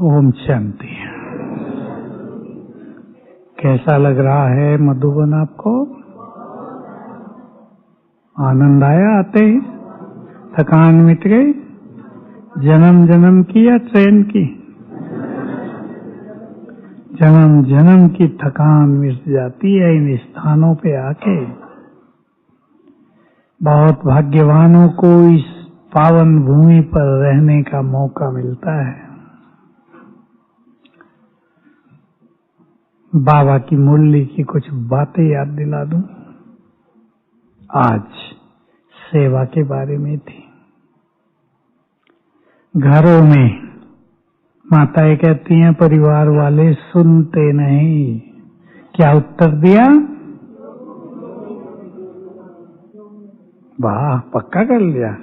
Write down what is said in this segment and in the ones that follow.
ओम शांति। कैसा लग रहा है मधुबन आपको? आनंद आया आते ही? थकान मिट गई? जन्म जन्म की या ट्रेन की? जन्म जन्म की थकान मिट जाती है इन स्थानों पे आके। बहुत भाग्यवानों को इस पावन भूमि पर रहने का मौका मिलता है। बाबा की मुरली की कुछ बातें याद दिला दूं। आज सेवा के बारे में थी। घरों में माताएं कहती हैं परिवार वाले सुनते नहीं। क्या उत्तर दिया? वाह, पक्का कर लिया,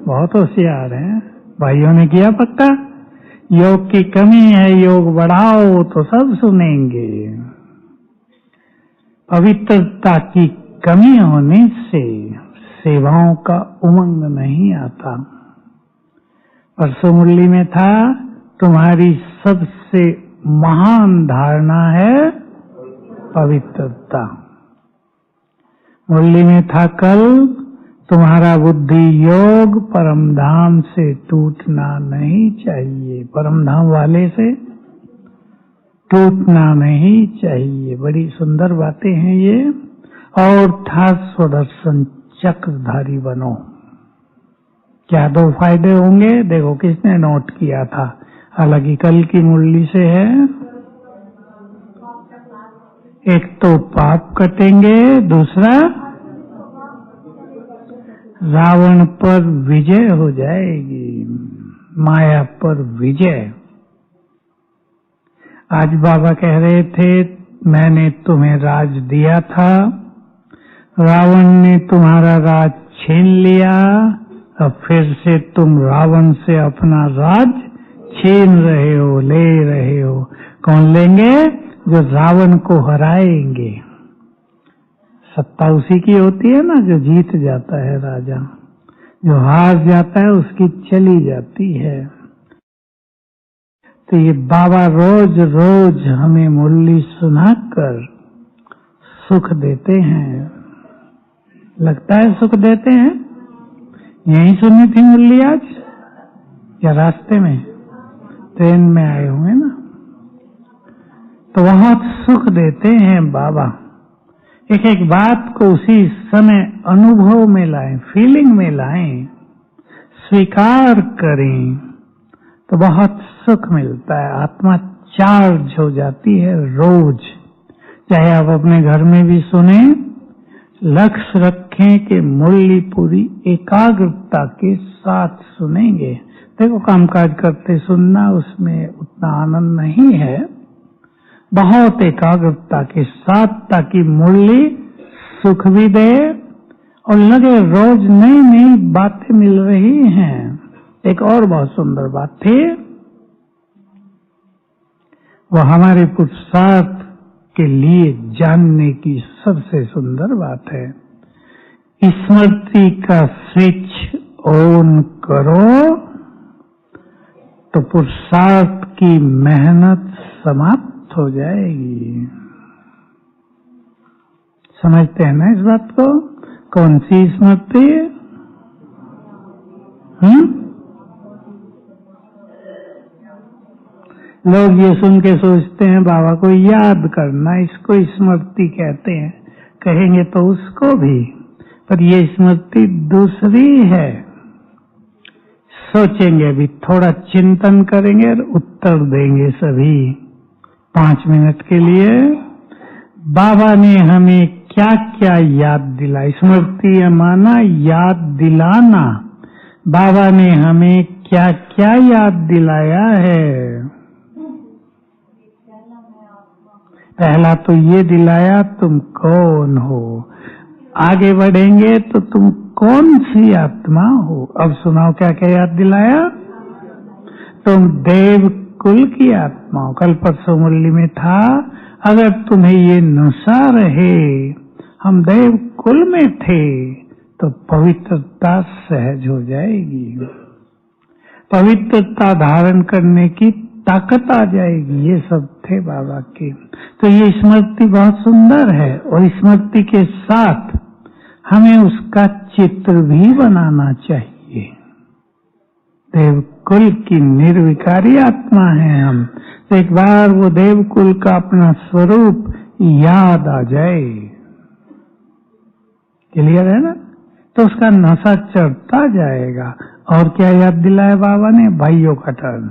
बहुत होशियार हैं। भाइयों ने किया पक्का? योग की कमी है, योग बढ़ाओ तो सब सुनेंगे। पवित्रता की कमी होने से सेवाओं का उमंग नहीं आता। परसों मुरली में था तुम्हारी सबसे महान धारणा है पवित्रता। मुरली में था कल तुम्हारा बुद्धि योग परमधाम से टूटना नहीं चाहिए। परमधाम वाले से टूटना नहीं चाहिए। बड़ी सुंदर बातें हैं ये। और था स्वदर्शन चक्रधारी बनो। क्या दो फायदे होंगे? देखो किसने नोट किया था, हालांकि कल की मुरली से है। एक तो पाप कटेंगे, दूसरा रावण पर विजय हो जाएगी, माया पर विजय। आज बाबा कह रहे थे मैंने तुम्हें राज दिया था, रावण ने तुम्हारा राज छीन लिया, अब फिर से तुम रावण से अपना राज छीन रहे हो, ले रहे हो। कौन लेंगे? जो रावण को हराएंगे। सत्ता उसी की होती है ना जो जीत जाता है राजा, जो हार जाता है उसकी चली जाती है। तो ये बाबा रोज रोज हमें मुरली सुनाकर सुख देते हैं। लगता है सुख देते हैं। यहीं सुनी थी मुरली आज या रास्ते में? ट्रेन में आए हुए ना, तो बहुत सुख देते हैं बाबा। एक एक बात को उसी समय अनुभव में लाएं, फीलिंग में लाएं, स्वीकार करें तो बहुत सुख मिलता है। आत्मा चार्ज हो जाती है रोज। चाहे आप अपने घर में भी सुने, लक्ष्य रखें कि मुरली पूरी एकाग्रता के साथ सुनेंगे। देखो कामकाज करते सुनना उसमें उतना आनंद नहीं है। बहुत एकाग्रता के साथ, ताकि मुरली सुख भी दे और लगे रोज नई नई बातें मिल रही हैं। एक और बहुत सुंदर बात थी, वो हमारे पुरुषार्थ के लिए जानने की सबसे सुंदर बात है। स्मृति का स्विच ऑन करो तो पुरुषार्थ की मेहनत समाप्त हो जाएगी। समझते हैं ना इस बात को? कौन सी स्मृति? लोग ये सुन के सोचते हैं बाबा को याद करना, इसको स्मृति कहते हैं। कहेंगे तो उसको भी, पर ये स्मृति दूसरी है। सोचेंगे भी, थोड़ा चिंतन करेंगे और उत्तर देंगे सभी। 5 मिनट के लिए बाबा ने हमें क्या क्या याद दिलाई। स्मृति माना याद दिलाना। बाबा ने हमें क्या क्या याद दिलाया है? पहला तो ये दिलाया तुम कौन हो। आगे बढ़ेंगे तो तुम कौन सी आत्मा हो। अब सुनाओ क्या क्या याद दिलाया? तुम देव कुल की आत्मा हो। कल परसों मुरली में था, अगर तुम्हें ये नशा रहे हम देव कुल में थे तो पवित्रता सहज हो जाएगी। पवित्रता धारण करने की ताकत आ जाएगी। ये सब थे बाबा के। तो ये स्मृति बहुत सुंदर है और स्मृति के साथ हमें उसका चित्र भी बनाना चाहिए। देवकुल की निर्विकारी आत्मा है हम, तो एक बार वो देवकुल का अपना स्वरूप याद आ जाए, क्लियर है ना, तो उसका नशा चढ़ता जाएगा। और क्या याद दिलाया बाबा ने? भाइयों का टर्न।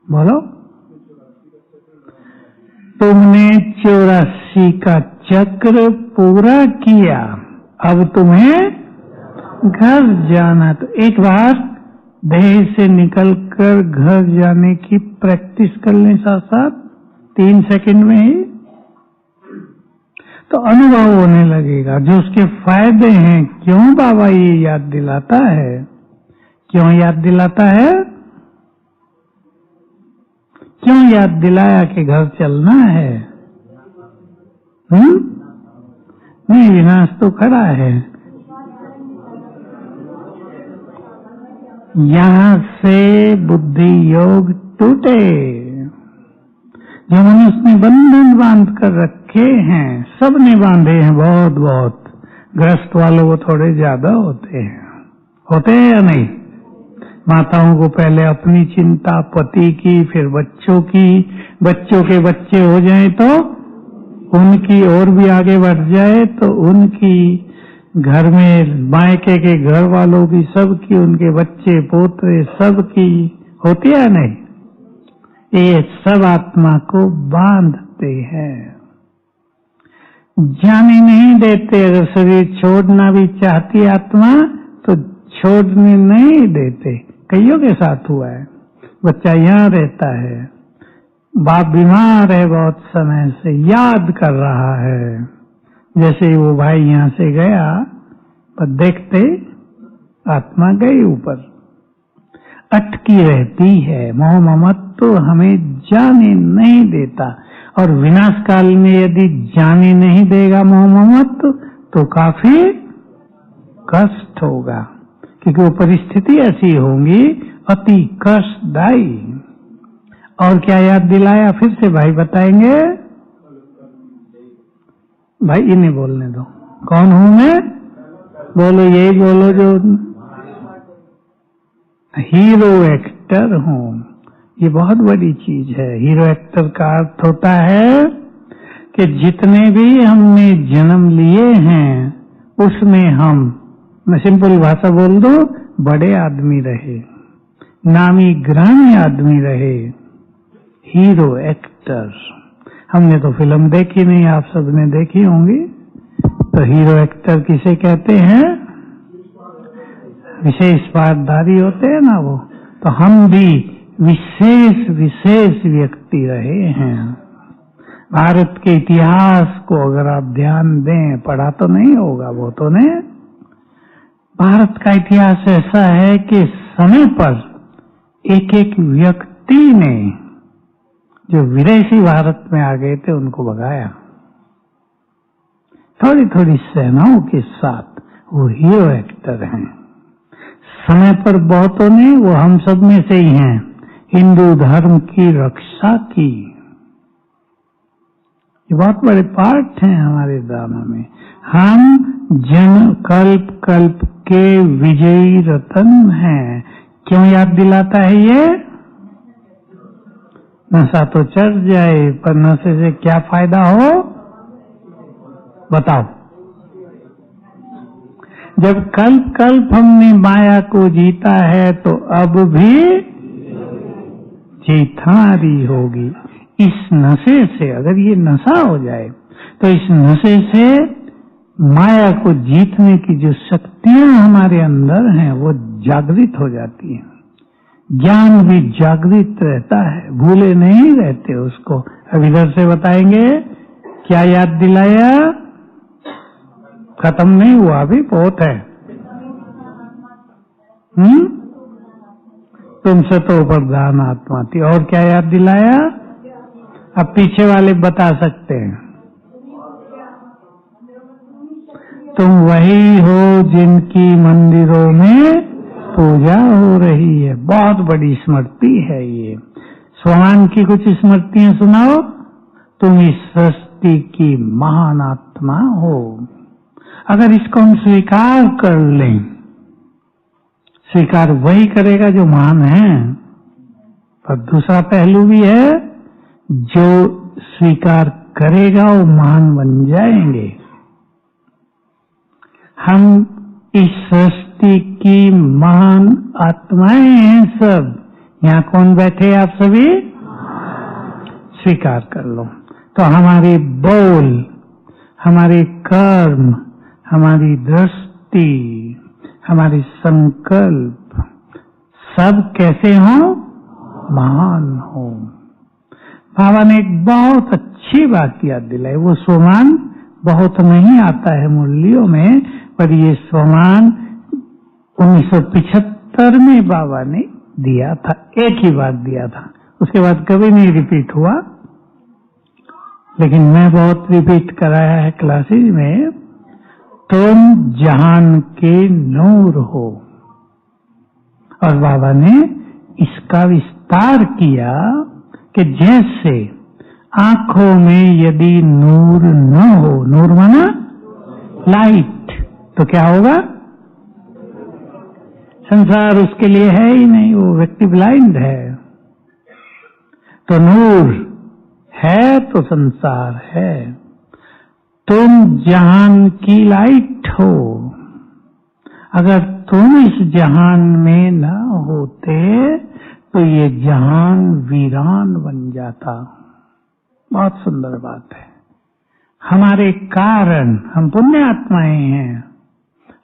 बोलो, तुमने 84 का चक्र पूरा किया, अब तुम्हें घर जाना। तो एक बार देह से निकलकर घर जाने की प्रैक्टिस कर लें साथ साथ 3 सेकंड में ही, तो अनुभव होने लगेगा जो उसके फायदे हैं। क्यों बाबा ये याद दिलाता है? क्यों याद दिलाता है? क्यों याद दिलाया कि घर चलना है? नहीं, विनाश तो खड़ा है। यहां से बुद्धि योग टूटे। जो मनुष्य ने बंधन बांध कर रखे हैं, सब ने बांधे हैं, बहुत बहुत। ग्रस्त वालों को थोड़े ज्यादा होते हैं या नहीं? माताओं को पहले अपनी चिंता, पति की, फिर बच्चों की, बच्चों के बच्चे हो जाए तो उनकी, और भी आगे बढ़ जाए तो उनकी, घर में मायके के घर वालों की, सबकी, उनके बच्चे पोते सबकी होती है नहीं? ये सब आत्मा को बांधते हैं, जाने नहीं देते। अगर शरीर छोड़ना भी चाहती आत्मा तो छोड़ने नहीं देते। कईयों के साथ हुआ है, बच्चा यहाँ रहता है, बाप बीमार है बहुत समय से, याद कर रहा है, जैसे ही वो भाई यहाँ से गया पर देखते आत्मा गई ऊपर, अटकी रहती है। मोह ममत्व तो हमें जाने नहीं देता, और विनाश काल में यदि जाने नहीं देगा मोह ममत्व तो काफी कष्ट होगा, क्योंकि वो परिस्थिति ऐसी होंगी अति कष्टदायी। और क्या याद दिलाया? फिर से भाई बताएंगे। भाई इन्हें बोलने दो, कौन हूं मैं? बोलो, यही बोलो जो हीरो एक्टर हूं। ये बहुत बड़ी चीज है। हीरो एक्टर का अर्थ होता है कि जितने भी हमने जन्म लिए हैं उसमें हम, मैं सिंपल भाषा बोल दो, बड़े आदमी रहे, नामी ग्रामी आदमी रहे, हीरो एक्टर। हमने तो फिल्म देखी नहीं, आप सबने देखी होंगी। तो हीरो एक्टर किसे कहते हैं? विशेष पाठधारी होते हैं ना वो। तो हम भी विशेष विशेष व्यक्ति रहे हैं। भारत के इतिहास को अगर आप ध्यान दें, पढ़ा तो नहीं होगा वो तो ने, भारत का इतिहास ऐसा है कि समय पर एक एक व्यक्ति ने, जो विदेशी भारत में आ गए थे, उनको भगाया थोड़ी थोड़ी सेनाओं के साथ। वो हीरो एक्टर हैं। समय पर बहुतों ने, वो हम सब में से ही हैं, हिंदू धर्म की रक्षा की। ये बहुत बड़े पार्ट हैं हमारे ड्रामा में। हम जन कल्प कल्प के विजयी रतन हैं। क्यों याद दिलाता है ये? नशा तो चढ़ जाए, पर नशे से क्या फायदा हो बताओ? जब कल्प कल्प हमने माया को जीता है तो अब भी जीत हमारी होगी। इस नशे से, अगर ये नशा हो जाए तो इस नशे से माया को जीतने की जो शक्तियां हमारे अंदर हैं वो जागृत हो जाती हैं। ज्ञान भी जागृत रहता है, भूले नहीं रहते उसको। अब इधर से बताएंगे क्या याद दिलाया? खत्म नहीं हुआ, अभी बहुत है। तुमसे तो प्रधान आत्मा थी। और क्या याद दिलाया? अब पीछे वाले बता सकते हैं। तुम वही हो जिनकी मंदिरों में पूजा हो रही है। बहुत बड़ी स्मृति है ये। स्वमान की कुछ स्मृतियां सुनाओ। तुम इस सृष्टि की महान आत्मा हो। अगर इसको हम स्वीकार कर लें, स्वीकार वही करेगा जो महान है, पर दूसरा पहलू भी है, जो स्वीकार करेगा वो महान बन जाएंगे। हम इस सृष्टि की महान आत्माएं हैं सब। यहाँ कौन बैठे आप सभी? स्वीकार कर लो। तो हमारे बोल, हमारे कर्म, हमारी दृष्टि, हमारे संकल्प सब कैसे हों? महान हो। बाबा ने एक बहुत अच्छी बात याद दिलाई। वो स्वमान बहुत नहीं आता है मुरलियों में, पर ये स्वमान 1975 में बाबा ने दिया था। एक ही बार दिया था, उसके बाद कभी नहीं रिपीट हुआ। लेकिन मैं बहुत रिपीट कराया है क्लासेज में। तुम जहान के नूर हो। और बाबा ने इसका विस्तार किया कि जैसे आंखों में यदि नूर न हो, नूर माना लाइट, तो क्या होगा? संसार उसके लिए है ही नहीं, वो व्यक्ति ब्लाइंड है। तो नूर है तो संसार है। तुम जहान की लाइट हो। अगर तुम इस जहान में न होते तो ये जहान वीरान बन जाता। बहुत सुंदर बात है। हमारे कारण हम पुण्य आत्माएं हैं,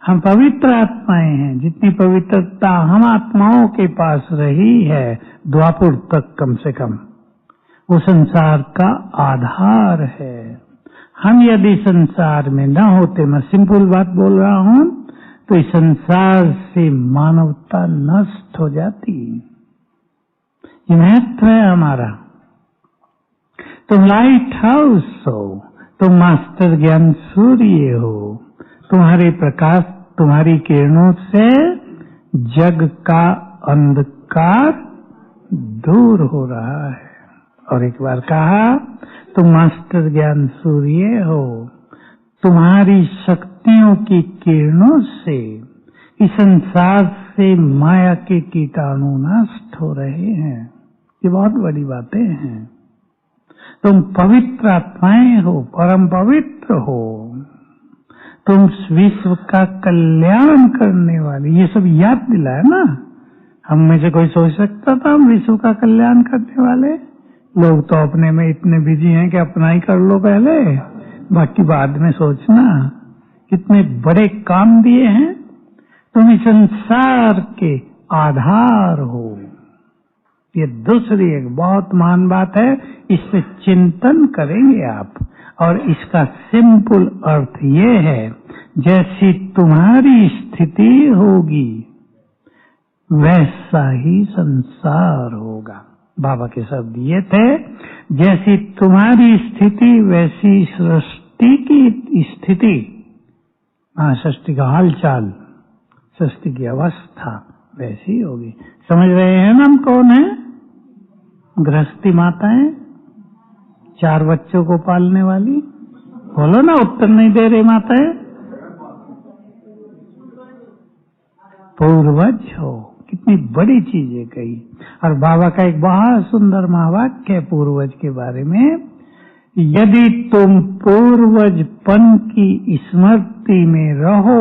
हम पवित्र आत्माएं हैं। जितनी पवित्रता हम आत्माओं के पास रही है द्वापुर तक, कम से कम वो संसार का आधार है। हम यदि संसार में न होते, मैं सिंपल बात बोल रहा हूं, तो इस संसार से मानवता नष्ट हो जाती। ये महत्व है हमारा। तुम लाइट हाउस हो, तुम मास्टर ज्ञान सूर्य हो। तुम्हारे प्रकाश, तुम्हारी किरणों से जग का अंधकार दूर हो रहा है। और एक बार कहा, तुम मास्टर ज्ञान सूर्य हो। तुम्हारी शक्तियों की किरणों से इस संसार से माया के कीटाणु नष्ट हो रहे हैं। ये बहुत बड़ी बातें हैं। तुम पवित्र आत्माएं हो, परम पवित्र हो। तुम विश्व का कल्याण करने वाली, ये सब याद दिलाया ना। हम में से कोई सोच सकता था हम विश्व का कल्याण करने वाले? लोग तो अपने में इतने बिजी हैं कि अपना ही कर लो पहले, बाकी बाद में सोचना। कितने बड़े काम दिए हैं। तुम इस संसार के आधार हो। ये दूसरी एक बहुत महान बात है। इससे चिंतन करेंगे आप। और इसका सिंपल अर्थ ये है, जैसी तुम्हारी स्थिति होगी वैसा ही संसार होगा। बाबा के शब्द ये थे, जैसी तुम्हारी स्थिति वैसी सृष्टि की स्थिति। सृष्टि का हालचाल, सृष्टि की अवस्था वैसी होगी। समझ रहे हैं ना हम कौन है? गृहस्थी माताएं, 4 बच्चों को पालने वाली। बोलो ना, उत्तर नहीं दे रही माताएं। पूर्वज हो। कितनी बड़ी चीजें कही। और बाबा का एक बहुत सुंदर महावाक्य है पूर्वज के बारे में। यदि तुम पूर्वजपन की स्मृति में रहो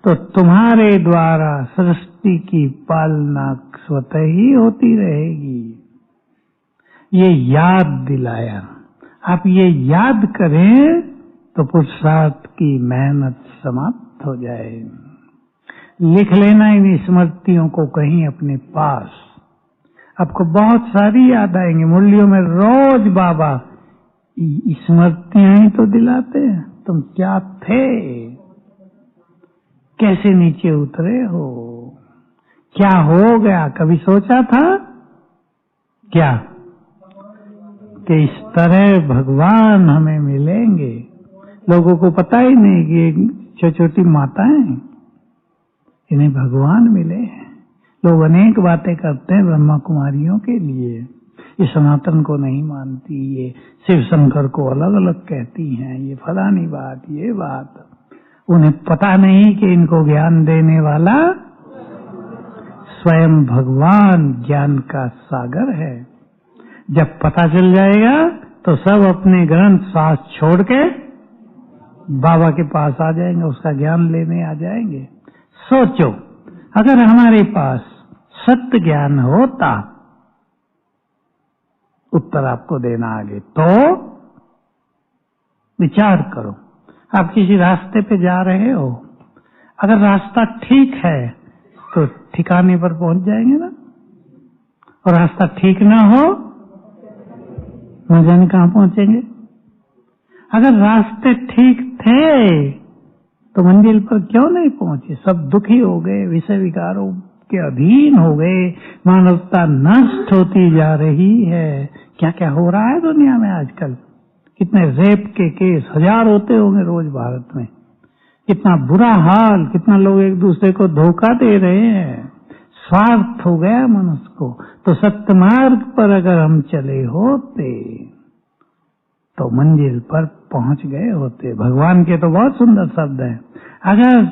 तो तुम्हारे द्वारा सृष्टि की पालना स्वतः ही होती रहेगी। ये याद दिलाया। आप ये याद करें तो पुरुषार्थ की मेहनत समाप्त हो जाए। लिख लेना इन स्मृतियों को कहीं अपने पास। आपको बहुत सारी याद आएंगी। मुरलियों में रोज बाबा स्मृतियां ही तो दिलाते हैं। तुम क्या थे, कैसे नीचे उतरे हो, क्या हो गया, कभी सोचा था क्या कि इस तरह भगवान हमें मिलेंगे? लोगों को पता ही नहीं कि छोटी छोटी माताएं इन्हें भगवान मिले हैं। लोग अनेक बातें करते हैं ब्रह्मा कुमारियों के लिए, ये सनातन को नहीं मानती, ये शिव शंकर को अलग अलग कहती हैं, ये फलानी बात, ये बात। उन्हें पता नहीं कि इनको ज्ञान देने वाला स्वयं भगवान ज्ञान का सागर है। जब पता चल जाएगा तो सब अपने ग्रंथ शास्त्र छोड़ के बाबा के पास आ जाएंगे, उसका ज्ञान लेने आ जाएंगे। सोचो, अगर हमारे पास सत्य ज्ञान होता, उत्तर आपको देना आगे, तो विचार करो। आप किसी रास्ते पे जा रहे हो, अगर रास्ता ठीक है तो ठिकाने पर पहुंच जाएंगे ना, और रास्ता ठीक ना हो न जाने कहां पहुंचेंगे। अगर रास्ते ठीक थे तो मंजिल पर क्यों नहीं पहुंचे? सब दुखी हो गए, विषय विकारों के अधीन हो गए, मानवता नष्ट होती जा रही है। क्या क्या हो रहा है दुनिया में आजकल, कितने रेप के केस 1000 होते होंगे रोज भारत में, कितना बुरा हाल, कितना लोग एक दूसरे को धोखा दे रहे हैं, स्वार्थ हो गया मनुष्य को। तो सत्य मार्ग पर अगर हम चले होते तो मंजिल पर पहुंच गए होते। भगवान के तो बहुत सुंदर शब्द हैं। अगर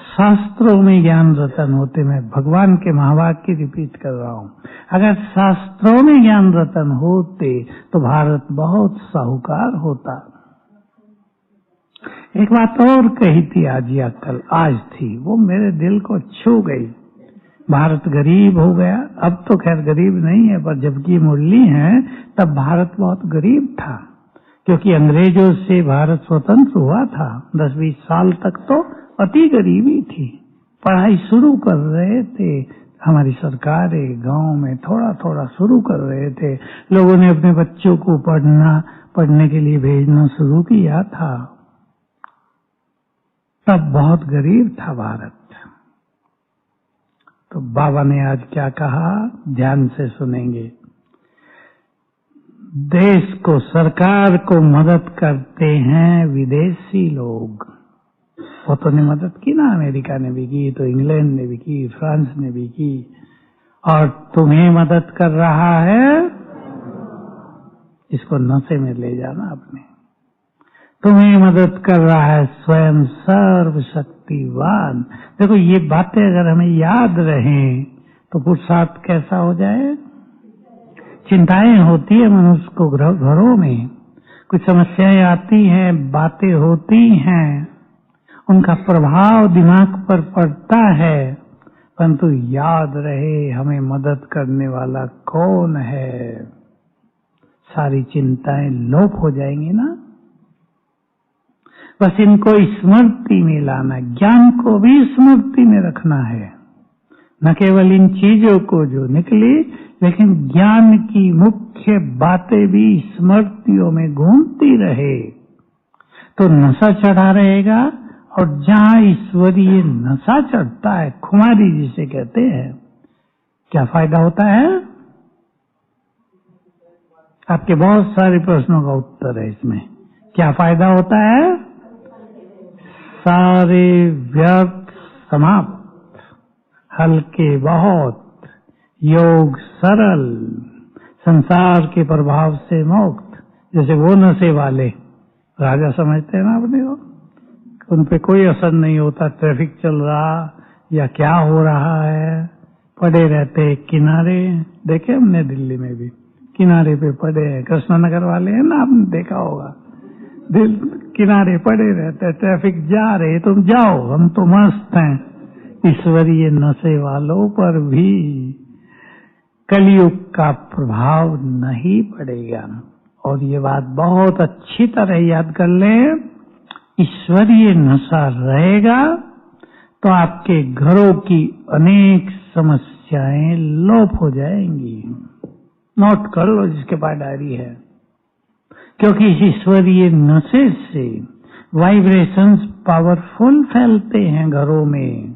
शास्त्रों में ज्ञान रतन होते, मैं भगवान के महावाक्य रिपीट कर रहा हूं, अगर शास्त्रों में ज्ञान रतन होते तो भारत बहुत साहूकार होता। एक बात और कही थी आज या कल, आज थी, वो मेरे दिल को छू गई। भारत गरीब हो गया, अब तो खैर गरीब नहीं है, पर जबकि मुरली है तब भारत बहुत गरीब था, क्योंकि अंग्रेजों से भारत स्वतंत्र हुआ था। 10-20 साल तक तो अति गरीबी थी। पढ़ाई शुरू कर रहे थे, हमारी सरकारें गांव में थोड़ा थोड़ा शुरू कर रहे थे, लोगों ने अपने बच्चों को पढ़ने के लिए भेजना शुरू किया था। तब बहुत गरीब था भारत। तो बाबा ने आज क्या कहा, ध्यान से सुनेंगे। देश को, सरकार को मदद करते हैं विदेशी लोग। वो तो ने मदद की ना, अमेरिका ने भी की, तो इंग्लैंड ने भी की, फ्रांस ने भी की, और तुम्हें मदद कर रहा है, इसको नशे में ले जाना अपने। तुम्हें मदद कर रहा है स्वयं सर्वशक्तिवान। देखो, ये बातें अगर हमें याद रहें तो पुरुषार्थ कैसा हो जाए। चिंताएं होती है मनुष्य को, घरों में कुछ समस्याएं आती हैं, बातें होती हैं, उनका प्रभाव दिमाग पर पड़ता है, परंतु याद रहे हमें मदद करने वाला कौन है। सारी चिंताएं लोप हो जाएंगी ना। बस इनको स्मृति में लाना, ज्ञान को भी स्मृति में रखना है, न केवल इन चीजों को जो निकली, लेकिन ज्ञान की मुख्य बातें भी स्मृतियों में घूमती रहे तो नशा चढ़ा रहेगा। और जहां ईश्वरीय नशा चढ़ता है, खुमारी जिसे कहते हैं, क्या फायदा होता है? आपके बहुत सारे प्रश्नों का उत्तर है इसमें। क्या फायदा होता है? सारे व्यर्थ समाप्त, हल्के बहुत, योग सरल, संसार के प्रभाव से मुक्त। जैसे वो नशे वाले राजा समझते हैं ना अपने को, उन पे कोई असर नहीं होता, ट्रैफिक चल रहा या क्या हो रहा है, पड़े रहते किनारे। देखे हमने दिल्ली में भी किनारे पे पड़े हैं, कृष्णनगर वाले हैं ना, आपने देखा होगा, दिल किनारे पड़े रहते, ट्रैफिक जा रहे, तुम जाओ, हम तो मस्त हैं। ईश्वरीय नशे वालों पर भी कलयुग का प्रभाव नहीं पड़ेगा। और ये बात बहुत अच्छी तरह याद कर लें, ईश्वरीय नशा रहेगा तो आपके घरों की अनेक समस्याएं लोप हो जाएंगी। नोट कर लो जिसके पास डायरी है, क्योंकि इस ईश्वरीय नशे से वाइब्रेशंस पावरफुल फैलते हैं घरों में,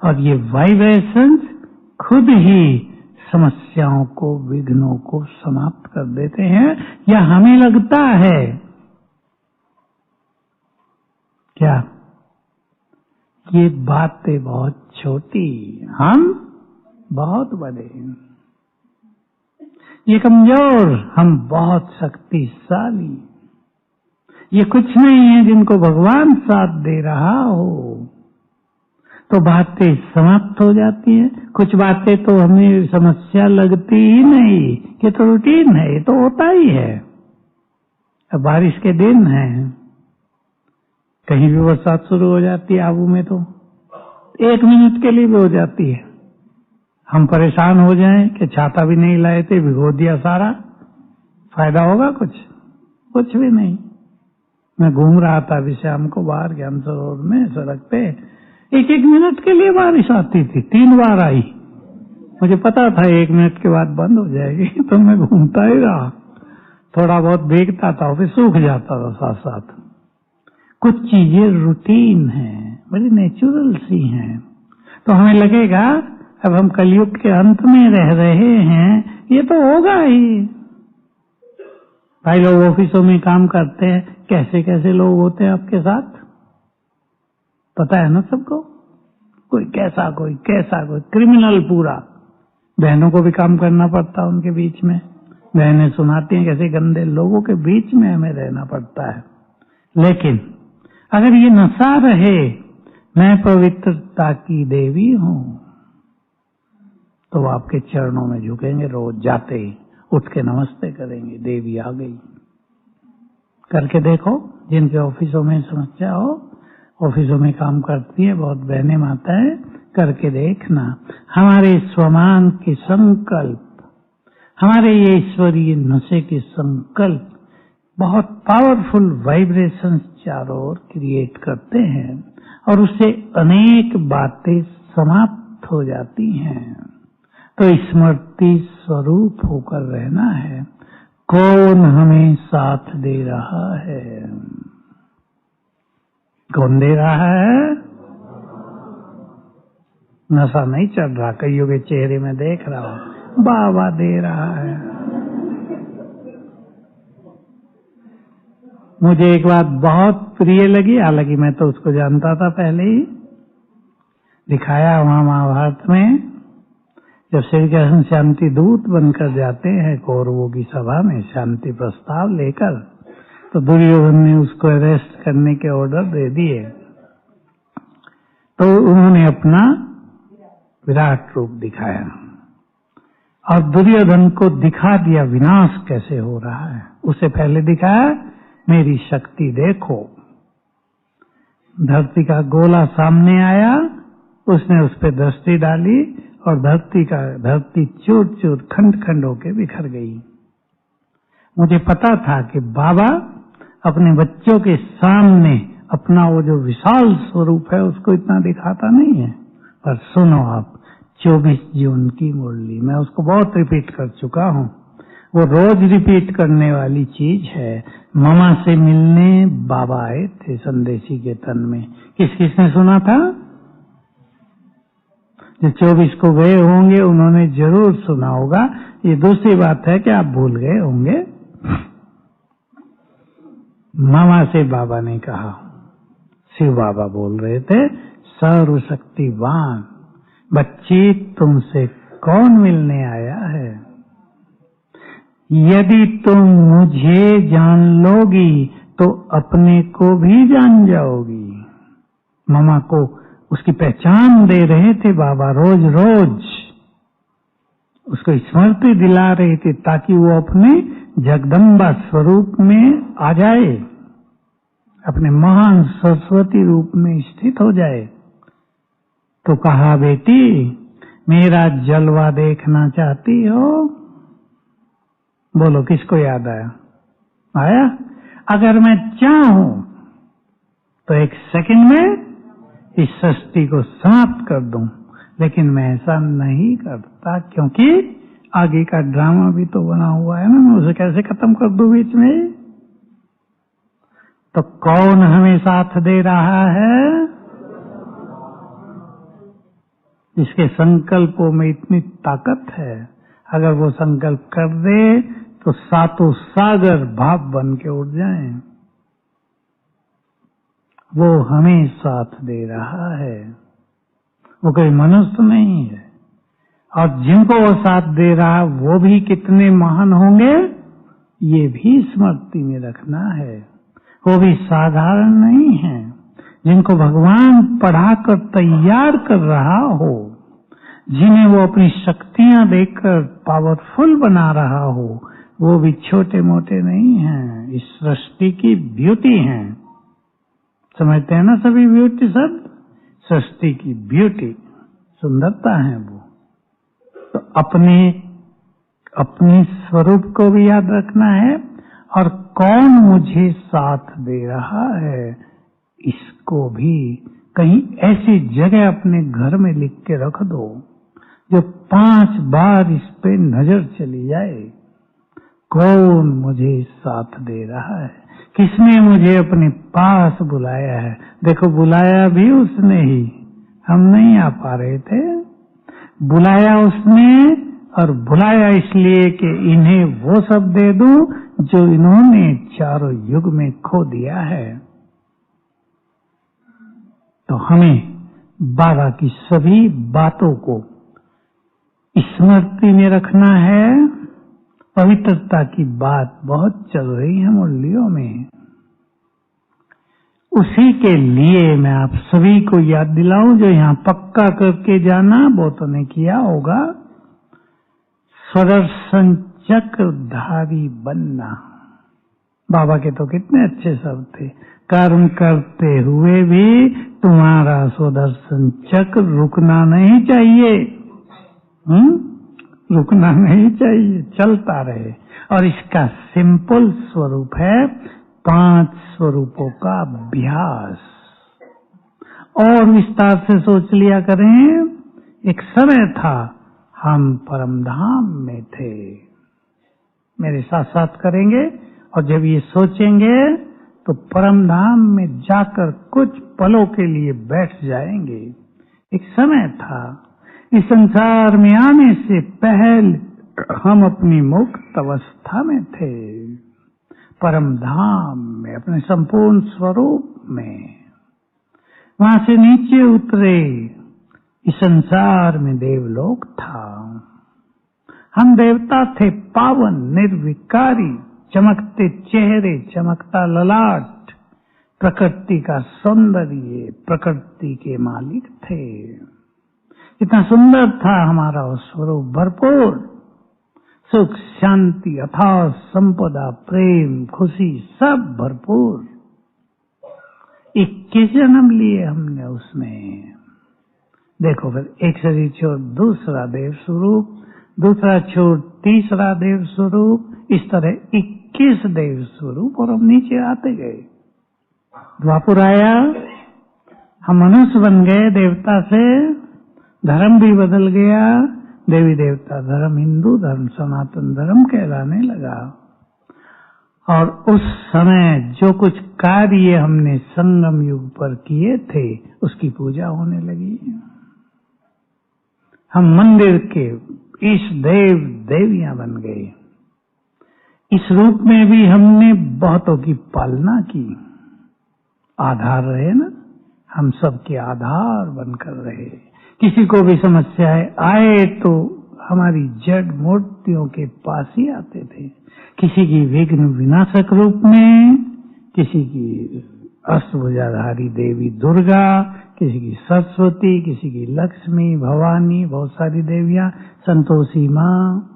और ये वाइब्रेशंस खुद ही समस्याओं को, विघ्नों को समाप्त कर देते हैं। या हमें लगता है क्या ये बातें बहुत छोटी, हम बहुत बड़े, ये कमजोर, हम बहुत शक्तिशाली। ये कुछ नहीं है जिनको भगवान साथ दे रहा हो। तो बातें समाप्त हो जाती हैं। कुछ बातें तो हमें समस्या लगती ही नहीं, कि तो रूटीन है, ये तो होता ही है। अब बारिश के दिन है, कहीं भी बरसात शुरू हो जाती है आबू में, तो 1 मिनट के लिए भी हो जाती है। हम परेशान हो जाएं कि छाता भी नहीं लाए थे, भिगो दिया सारा, फायदा होगा कुछ? कुछ भी नहीं। मैं घूम रहा था अभी शाम को बाहर ज्ञान सरोवर में, सड़क पे 1-1 मिनट के लिए बारिश आती थी, 3 बार आई। मुझे पता था 1 मिनट के बाद बंद हो जाएगी, तो मैं घूमता ही रहा, थोड़ा बहुत भीगता था, फिर सूख जाता था साथ साथ। कुछ चीजें रूटीन हैं, बड़ी नेचुरल सी हैं। तो हमें लगेगा अब हम कलयुग के अंत में रह रहे हैं, ये तो होगा ही। भाई लोग ऑफिसों में काम करते हैं, कैसे कैसे लोग होते हैं आपके साथ, पता है ना सबको। कोई कैसा, कोई कैसा, कोई क्रिमिनल पूरा। बहनों को भी काम करना पड़ता है उनके बीच में। बहनें सुनाती हैं कैसे गंदे लोगों के बीच में हमें रहना पड़ता है। लेकिन अगर ये नशा रहे, मैं पवित्रता की देवी हूं, तो वो आपके चरणों में झुकेंगे, रोज जाते ही उठ के नमस्ते करेंगे, देवी आ गई। करके देखो, जिनके ऑफिसों में समस्या हो, ऑफिसों में काम करती है बहुत बहनें माताएं, करके देखना। हमारे स्वमान के संकल्प, हमारे ये ईश्वरीय नशे के संकल्प बहुत पावरफुल वाइब्रेशंस चारों ओर क्रिएट करते हैं, और उससे अनेक बातें समाप्त हो जाती हैं। तो स्मृति स्वरूप होकर रहना है। कौन हमें साथ दे रहा है? कौन दे रहा है? नशा नहीं चढ़ रहा, कईयों के चेहरे में देख रहा हूं, बाबा दे रहा है। मुझे एक बात बहुत प्रिय लगी, हालांकि मैं तो उसको जानता था पहले ही, दिखाया वहां महाभारत में, जब श्री कृष्ण शांति दूत बनकर जाते हैं कौरवों की सभा में शांति प्रस्ताव लेकर, तो दुर्योधन ने उसको अरेस्ट करने के ऑर्डर दे दिए। तो उन्होंने अपना विराट रूप दिखाया और दुर्योधन को दिखा दिया विनाश कैसे हो रहा है। उससे पहले दिखाया मेरी शक्ति देखो। धरती का गोला सामने आया, उसने उस पर दृष्टि डाली और धरती चूर चूर खंड खंड होके बिखर गई। मुझे पता था कि बाबा अपने बच्चों के सामने अपना वो जो विशाल स्वरूप है उसको इतना दिखाता नहीं है। पर सुनो आप, 24 जून की मुरली, मैं उसको बहुत रिपीट कर चुका हूँ, वो रोज रिपीट करने वाली चीज है। मामा से मिलने बाबा आए थे संदेशी के तन में। किसने सुना था? जो 24 को गए होंगे उन्होंने जरूर सुना होगा। ये दूसरी बात है कि आप भूल गए होंगे। मामा से बाबा ने कहा, शिव बाबा बोल रहे थे, सर्वशक्तिवान बच्ची तुमसे कौन मिलने आया है? यदि तुम मुझे जान लोगी तो अपने को भी जान जाओगी। मामा को उसकी पहचान दे रहे थे बाबा, रोज रोज उसको स्मृति दिला रहे थे ताकि वो अपने जगदम्बा स्वरूप में आ जाए, अपने महान सरस्वती रूप में स्थित हो जाए। तो कहा, बेटी मेरा जलवा देखना चाहती हो? बोलो किसको याद आया? आया? अगर मैं चाहूं तो 1 सेकंड में इस सृष्टि को समाप्त कर दूं, लेकिन मैं ऐसा नहीं करता, क्योंकि आगे का ड्रामा भी तो बना हुआ है ना, मैं उसे कैसे खत्म कर दूं बीच में? तो कौन हमें साथ दे रहा है? जिसके संकल्पों में इतनी ताकत है, अगर वो संकल्प कर दे तो सातों सागर भाप बन के उठ जाएं। वो हमें साथ दे रहा है, वो कोई मनुष्य नहीं है। और जिनको वो साथ दे रहा है वो भी कितने महान होंगे, ये भी स्मृति में रखना है। वो भी साधारण नहीं है। जिनको भगवान पढ़ाकर तैयार कर रहा हो, जिन्हें वो अपनी शक्तियां देकर पावरफुल बना रहा हो, वो भी छोटे मोटे नहीं हैं। इस सृष्टि की ब्यूटी हैं। समझते हैं ना सभी ब्यूटी शब्द? सृष्टि की ब्यूटी, सुंदरता है वो। तो अपने स्वरूप को भी याद रखना है, और कौन मुझे साथ दे रहा है इसको भी कहीं ऐसी जगह अपने घर में लिख के रख दो जो 5 बार इस पे नजर चली जाए। कौन मुझे साथ दे रहा है, किसने मुझे अपने पास बुलाया है। देखो, बुलाया भी उसने ही, हम नहीं आ पा रहे थे। बुलाया उसने, और बुलाया इसलिए कि इन्हें वो सब दे दूं जो इन्होंने चारों युग में खो दिया है। तो हमें बाबा की सभी बातों को स्मृति में रखना है। पवित्रता की बात बहुत चल रही है मुरलियों में। उसी के लिए मैं आप सभी को याद दिलाऊं, जो यहाँ पक्का करके जाना, वो तो नहीं किया होगा। सुदर्शन चक्रधारी बनना, बाबा के तो कितने अच्छे शब्द थे। कर्म करते हुए भी तुम्हारा सुदर्शन चक्र रुकना नहीं चाहिए। रुकना नहीं चाहिए, चलता रहे। और इसका सिंपल स्वरूप है 5 स्वरूपों का अभ्यास। और विस्तार से सोच लिया करें। एक समय था हम परमधाम में थे। मेरे साथ साथ करेंगे, और जब ये सोचेंगे तो परमधाम में जाकर कुछ पलों के लिए बैठ जाएंगे। एक समय था, इस संसार में आने से पहले हम अपनी मुक्त अवस्था में थे, परमधाम में, अपने संपूर्ण स्वरूप में। वहां से नीचे उतरे, इस संसार में देवलोक था। हम देवता थे, पावन, निर्विकारी, चमकते चेहरे, चमकता ललाट, प्रकृति का सौंदर्य, प्रकृति के मालिक थे। इतना सुंदर था हमारा स्वरूप, भरपूर सुख, शांति, अथाह संपदा, प्रेम, खुशी, सब भरपूर। 21 जन्म लिए हमने उसमें। देखो फिर, एक शरीर छोड़ दूसरा देव स्वरूप, दूसरा छोड़ तीसरा देव स्वरूप, इस तरह 21 देव स्वरूप, और हम नीचे आते गए। द्वापर आया, हम मनुष्य बन गए देवता से, धर्म भी बदल गया, देवी देवता धर्म हिंदू धर्म, सनातन धर्म कहलाने लगा। और उस समय जो कुछ कार्य हमने संगम युग पर किए थे, उसकी पूजा होने लगी। हम मंदिर के इष्ट देव देवियां बन गए। इस रूप में भी हमने बहुतों की पालना की। आधार रहे ना, हम सबके आधार बनकर रहे। किसी को भी समस्याएं आए तो हमारी जड़ मूर्तियों के पास ही आते थे। किसी की विघ्न विनाशक रूप में, किसी की अष्टभुजाधारी देवी दुर्गा, किसी की सरस्वती, किसी की लक्ष्मी, भवानी, बहुत सारी देवियां, संतोषी माँ।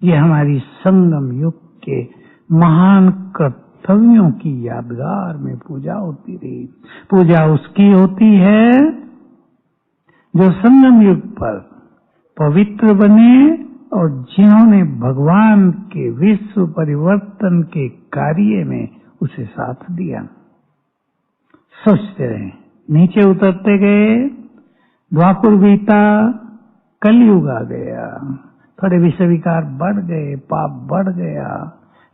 ये हमारी संगम युग के महान कर्तव्यों की यादगार में पूजा होती रही। पूजा उसकी होती है जो संगम युग पर पवित्र बने, और जिन्होंने भगवान के विश्व परिवर्तन के कार्य में उसे साथ दिया। सोचते रहे, नीचे उतरते गए, द्वापर बीता, कलयुग आ गया, थोड़े विषय विकार बढ़ गए, पाप बढ़ गया,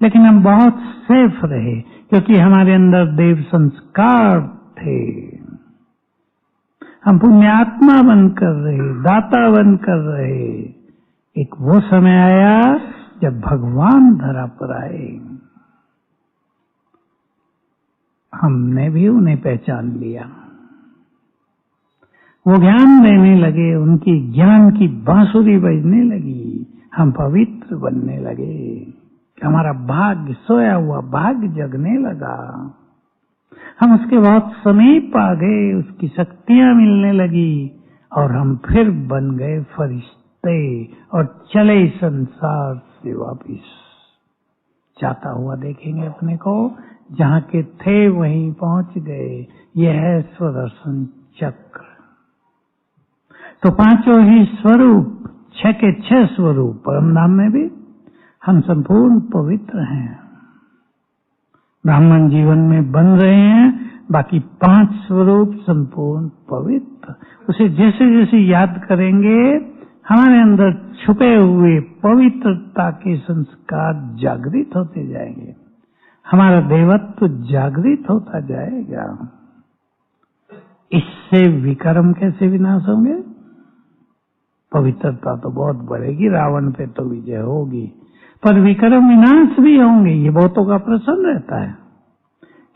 लेकिन हम बहुत सेफ रहे, क्योंकि हमारे अंदर देव संस्कार थे। हम पुण्यात्मा बनकर रहे, दाता बनकर रहे। एक वो समय आया जब भगवान धरा पर आए। हमने भी उन्हें पहचान लिया। वो ज्ञान देने लगे, उनकी ज्ञान की बांसुरी बजने लगी, हम पवित्र बनने लगे, हमारा भाग्य, सोया हुआ भाग्य जगने लगा। हम उसके बहुत समीप आ गए, उसकी शक्तियां मिलने लगी और हम फिर बन गए फरिश्ते और चले संसार से वापिस। जाता हुआ देखेंगे अपने को, जहाँ के थे वहीं पहुंच गए। यह है स्वदर्शन चक्र। तो पांचों ही स्वरूप, 6 के 6 स्वरूप परम धाम में भी हम संपूर्ण पवित्र हैं। ब्राह्मण जीवन में बन रहे हैं, बाकी 5 स्वरूप संपूर्ण पवित्र। उसे जैसे जैसे याद करेंगे, हमारे अंदर छुपे हुए पवित्रता के संस्कार जागृत होते जाएंगे, हमारा देवत्व जागृत होता जाएगा। इससे विकर्म कैसे विनाश होंगे? पवित्रता तो बहुत बढ़ेगी, रावण पे तो विजय होगी, पर विकर्म विनाश भी होंगे। ये बहुतों का प्रश्न रहता है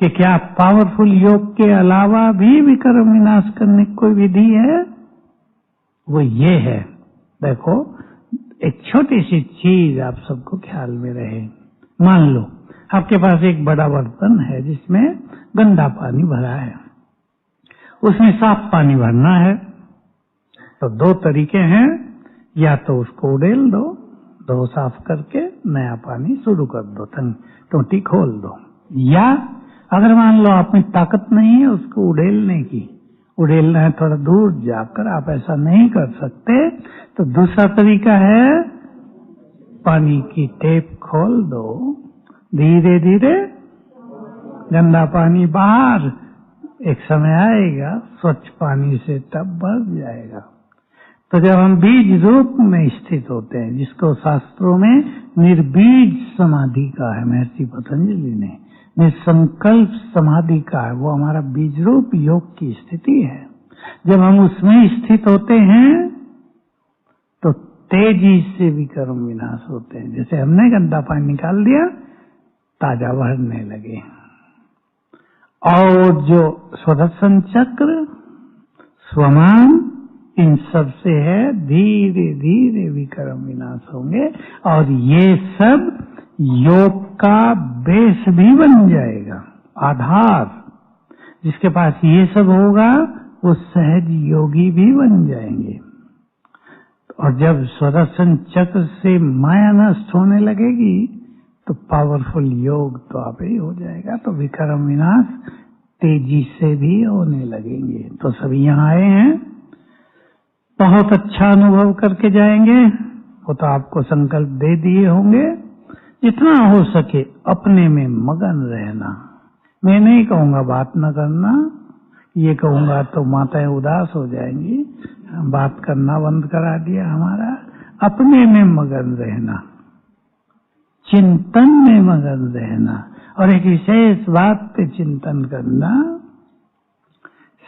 कि क्या पावरफुल योग के अलावा भी विकर्म विनाश करने की कोई विधि है? वो ये है, देखो एक छोटी सी चीज आप सबको ख्याल में रहे। मान लो आपके पास एक बड़ा बर्तन है जिसमें गंदा पानी भरा है, उसमें साफ पानी भरना है। तो 2 तरीके हैं, या तो उसको उड़ेल दो साफ करके नया पानी शुरू कर दो, टोटी खोल दो, या अगर मान लो आप में ताकत नहीं है उसको उड़ेलने की, उड़ेलना है थोड़ा दूर जाकर, आप ऐसा नहीं कर सकते, तो दूसरा तरीका है पानी की टेप खोल दो, धीरे धीरे गंदा पानी बाहर, एक समय आएगा स्वच्छ पानी से टब भर जाएगा। तो जब हम बीज रूप में स्थित होते हैं, जिसको शास्त्रों में निर्बीज समाधि कहा है महर्षि पतंजलि ने, निसंकल्प समाधि का है, वो हमारा बीज रूप योग की स्थिति है। जब हम उसमें स्थित होते हैं तो तेजी से विकर्म विनाश होते हैं। जैसे हमने गंदा पानी निकाल दिया, ताजा भरने लगे। और जो स्वदर्शन चक्र, स्वमान, इन सब से है धीरे धीरे विकर्म विनाश होंगे, और ये सब योग का बेस भी बन जाएगा, आधार। जिसके पास ये सब होगा वो सहज योगी भी बन जाएंगे। और जब स्वदर्शन चक्र से माया नष्ट होने लगेगी तो पावरफुल योग तो आप ही हो जाएगा। तो विकर्म विनाश तेजी से भी होने लगेंगे। तो सभी यहाँ आए हैं, बहुत अच्छा अनुभव करके जाएंगे। वो तो आपको संकल्प दे दिए होंगे, जितना हो सके अपने में मगन रहना। मैं नहीं कहूँगा बात न करना, ये कहूँगा तो माताएं उदास हो जाएंगी, बात करना बंद करा दिया हमारा। अपने में मगन रहना, चिंतन में मगन रहना, और एक विशेष बात पे चिंतन करना,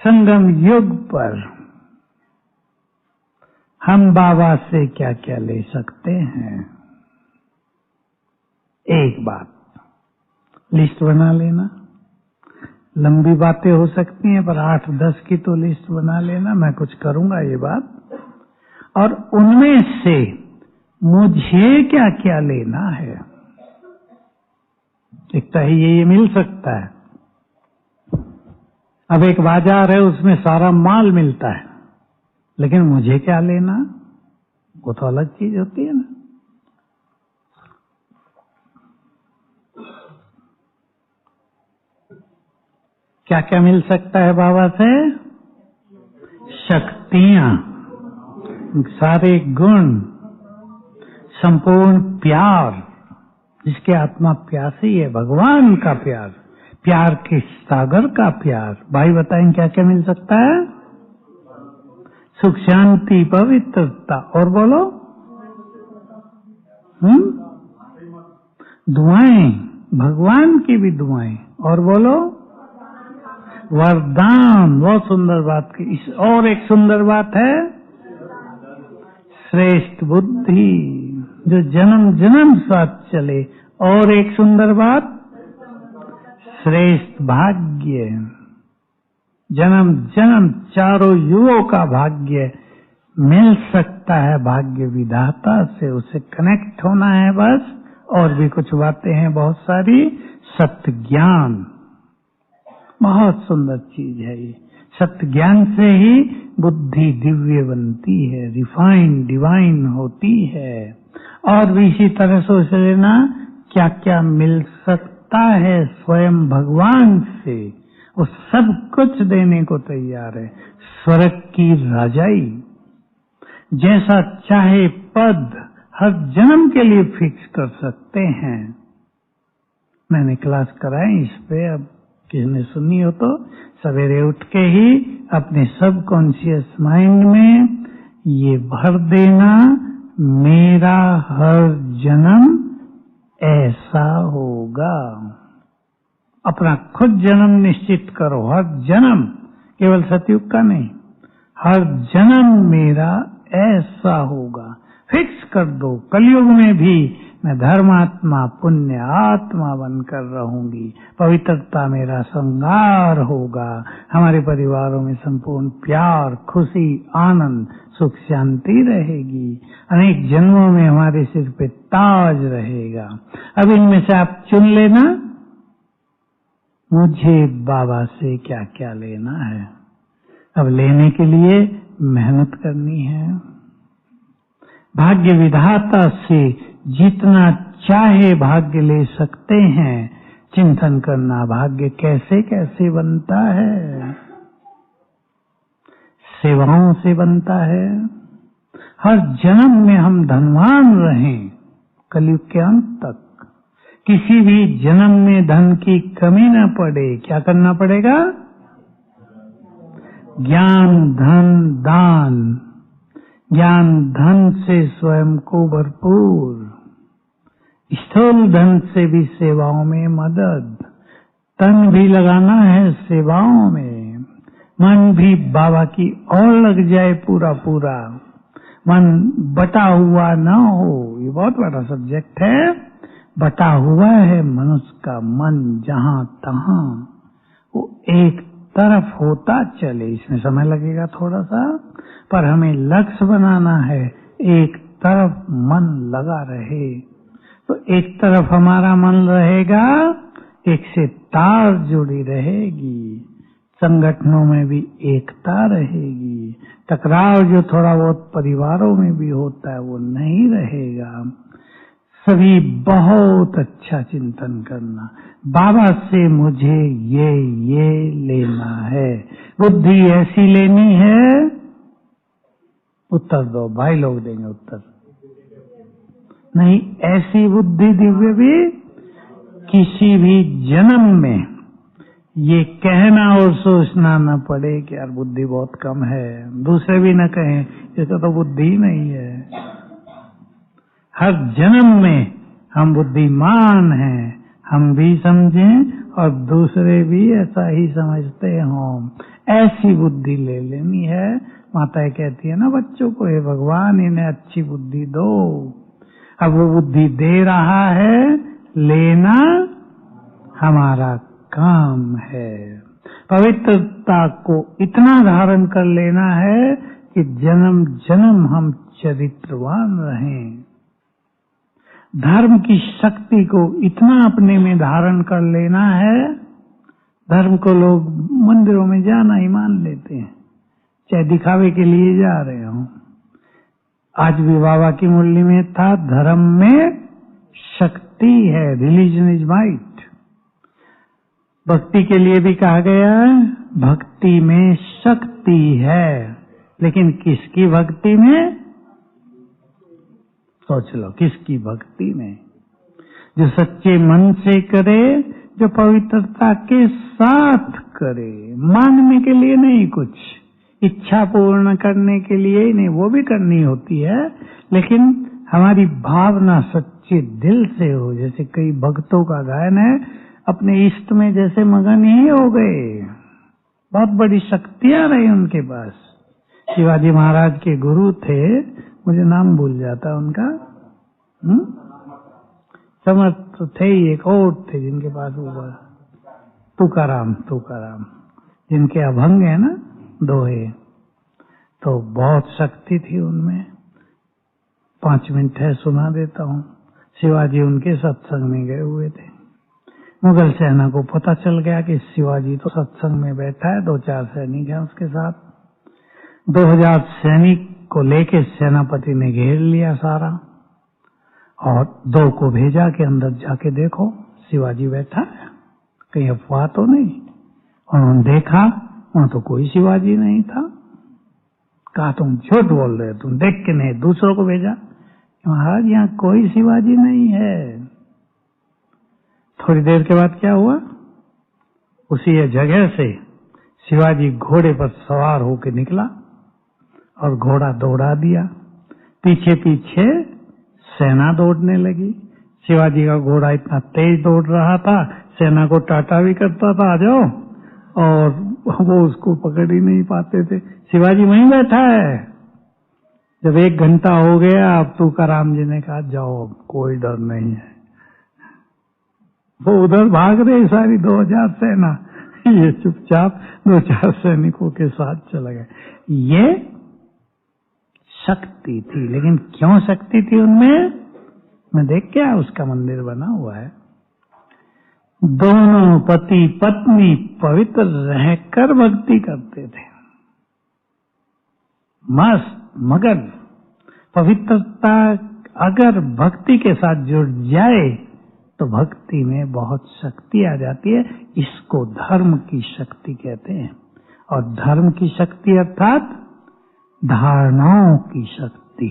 संगम युग पर हम बाबा से क्या क्या ले सकते हैं। एक बात लिस्ट बना लेना, लंबी बातें हो सकती हैं पर 8-10 की तो लिस्ट बना लेना। मैं कुछ करूंगा ये बात, और उनमें से मुझे क्या क्या लेना है। एक तो ये मिल सकता है। अब एक बाजार है, उसमें सारा माल मिलता है, लेकिन मुझे क्या लेना, वो तो अलग चीज होती है ना। क्या क्या मिल सकता है बाबा से? शक्तियां, सारे गुण, संपूर्ण प्यार, जिसके आत्मा प्यासी है, भगवान का प्यार, प्यार के सागर का प्यार। भाई बताएं क्या क्या मिल सकता है? सुख, शांति, पवित्रता, और बोलो दुआएं, भगवान की भी दुआएं, और बोलो वरदान। बहुत सुंदर बात की। और एक सुंदर बात है, श्रेष्ठ बुद्धि जो जन्म जन्म साथ चले। और एक सुंदर बात, श्रेष्ठ भाग्य, जन्म जन्म चारों युगों का भाग्य मिल सकता है भाग्य विधाता से, उससे कनेक्ट होना है बस। और भी कुछ बातें हैं बहुत सारी। सत्य ज्ञान बहुत सुंदर चीज है ये। सत्य ज्ञान से ही बुद्धि दिव्य बनती है, रिफाइन डिवाइन होती है। और भी इसी तरह सोच लेना क्या क्या मिल सकता है स्वयं भगवान से, वो सब कुछ देने को तैयार है। स्वर्ग की राजाई, जैसा चाहे पद हर जन्म के लिए फिक्स कर सकते हैं। मैंने क्लास कराई इस पे, अब किसी ने सुनी हो तो सवेरे उठ के ही अपने सब कॉन्शियस माइंड में ये भर देना, मेरा हर जन्म ऐसा होगा। अपना खुद जन्म निश्चित करो, हर जन्म, केवल सतयुग का नहीं, हर जन्म मेरा ऐसा होगा। फिक्स कर दो, कलयुग में भी मैं धर्मात्मा पुण्य आत्मा बनकर रहूंगी, पवित्रता मेरा श्रृंगार होगा, हमारे परिवारों में संपूर्ण प्यार खुशी आनंद सुख शांति रहेगी, अनेक जन्मों में हमारे सिर पे ताज रहेगा। अब इनमें से आप चुन लेना मुझे बाबा से क्या क्या लेना है। अब लेने के लिए मेहनत करनी है। भाग्य विधाता से जितना चाहे भाग्य ले सकते हैं। चिंतन करना भाग्य कैसे कैसे बनता है। सेवाओं से बनता है। हर जन्म में हम धनवान रहें कलयुग के अंत तक, किसी भी जन्म में धन की कमी न पड़े। क्या करना पड़ेगा? ज्ञान धन दान, ज्ञान धन से स्वयं को भरपूर, स्थूल धन से भी सेवाओं में मदद, तन भी लगाना है सेवाओं में, मन भी बाबा की ओर लग जाए पूरा पूरा, मन बटा हुआ न हो। ये बहुत बड़ा सब्जेक्ट है। बटा हुआ है मनुष्य का मन, जहां तहां वो एक तरफ होता चले। इसमें समय लगेगा थोड़ा सा, पर हमें लक्ष्य बनाना है एक तरफ मन लगा रहे। तो एक तरफ हमारा मन रहेगा, एक से तार जुड़ी रहेगी, संगठनों में भी एकता रहेगी, टकराव जो थोड़ा बहुत परिवारों में भी होता है वो नहीं रहेगा। सभी बहुत अच्छा चिंतन करना, बाबा से मुझे ये लेना है। बुद्धि ऐसी लेनी है, उत्तर दो, भाई लोग देंगे उत्तर। नहीं, ऐसी बुद्धि दिव्य भी किसी भी जन्म में ये कहना और सोचना न पड़े कि यार बुद्धि बहुत कम है, दूसरे भी न कहें इसका तो बुद्धि ही नहीं है। हर जन्म में हम बुद्धिमान हैं, हम भी समझें और दूसरे भी ऐसा ही समझते हों। ऐसी बुद्धि ले लेनी है। माताएं कहती है ना बच्चों को, हे भगवान इन्हें अच्छी बुद्धि दो। अब वो बुद्धि दे रहा है, लेना हमारा काम है। पवित्रता को इतना धारण कर लेना है कि जन्म जन्म हम चरित्रवान रहें। धर्म की शक्ति को इतना अपने में धारण कर लेना है। धर्म को लोग मंदिरों में जाना ही मान लेते हैं, चाहे दिखावे के लिए जा रहे हों। आज भी बाबा की मुरली में था, धर्म में शक्ति है, रिलीजन इज माइट। भक्ति के लिए भी कहा गया है, भक्ति में शक्ति है। लेकिन किसकी भक्ति में? सोच लो, किसकी भक्ति में? जो सच्चे मन से करे, जो पवित्रता के साथ करे, मांगने के लिए नहीं, कुछ इच्छा पूर्ण करने के लिए ही नहीं, वो भी करनी होती है, लेकिन हमारी भावना सच्चे दिल से हो। जैसे कई भक्तों का गायन है, अपने इष्ट में जैसे मगन ही हो गए, बहुत बड़ी शक्तियां रही उनके पास। शिवाजी महाराज के गुरु थे, मुझे नाम भूल जाता उनका, समर्थ थे ही, एक और थे जिनके पास हुआ, तुकाराम जिनके अभंग है ना दोहे, तो बहुत शक्ति थी उनमें। 5 मिनट है सुना देता हूँ। शिवाजी उनके सत्संग में गए हुए थे। मुगल सेना को पता चल गया कि शिवाजी तो सत्संग में बैठा है, 2-4 सैनिक हैं उसके साथ। 2000 सैनिक को लेके सेनापति ने घेर लिया सारा, और 2 को भेजा कि अंदर जाके देखो शिवाजी बैठा है, कहीं अफवाह तो नहीं। उन्होंने देखा, वहां तो कोई शिवाजी नहीं था। कहा तुम झूठ बोल रहे हो, तुम देख के नहीं। दूसरों को भेजा, महाराज यहाँ कोई शिवाजी नहीं है। थोड़ी देर के बाद क्या हुआ, उसी जगह से शिवाजी घोड़े पर सवार होकर निकला और घोड़ा दौड़ा दिया। पीछे पीछे सेना दौड़ने लगी। शिवाजी का घोड़ा इतना तेज दौड़ रहा था, सेना को टाटा भी करता था, आ जाओ, और वो उसको पकड़ ही नहीं पाते थे। शिवाजी वहीं बैठा है। जब 1 घंटा हो गया, अब तुकाराम जी ने कहा जाओ, कोई डर नहीं है। वो उधर भाग रहे सारी 2000 सेना, ये चुपचाप 2-4 सैनिकों के साथ चला गया। ये शक्ति थी, लेकिन क्यों शक्ति थी उनमें? मैं देख क्या उसका मंदिर बना हुआ है। दोनों पति पत्नी पवित्र रहकर भक्ति करते थे, मस्त मगन। पवित्रता अगर भक्ति के साथ जुड़ जाए तो भक्ति में बहुत शक्ति आ जाती है। इसको धर्म की शक्ति कहते हैं। और धर्म की शक्ति अर्थात धारणाओं की शक्ति।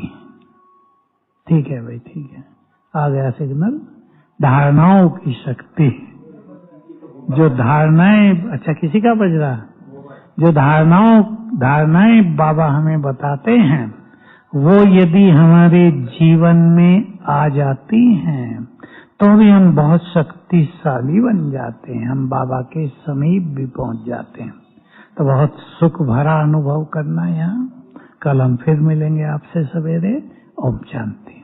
ठीक है भाई, ठीक है, आ गया सिग्नल। धारणाओं की शक्ति, जो धारणाएं, अच्छा किसी का बज रहा, जो धारणाएं बाबा हमें बताते हैं, वो यदि हमारे जीवन में आ जाती हैं तो भी हम बहुत शक्तिशाली बन जाते हैं, हम बाबा के समीप भी पहुंच जाते हैं। तो बहुत सुख भरा अनुभव करना यहाँ। कल हम फिर मिलेंगे आपसे सवेरे। ओम शांति।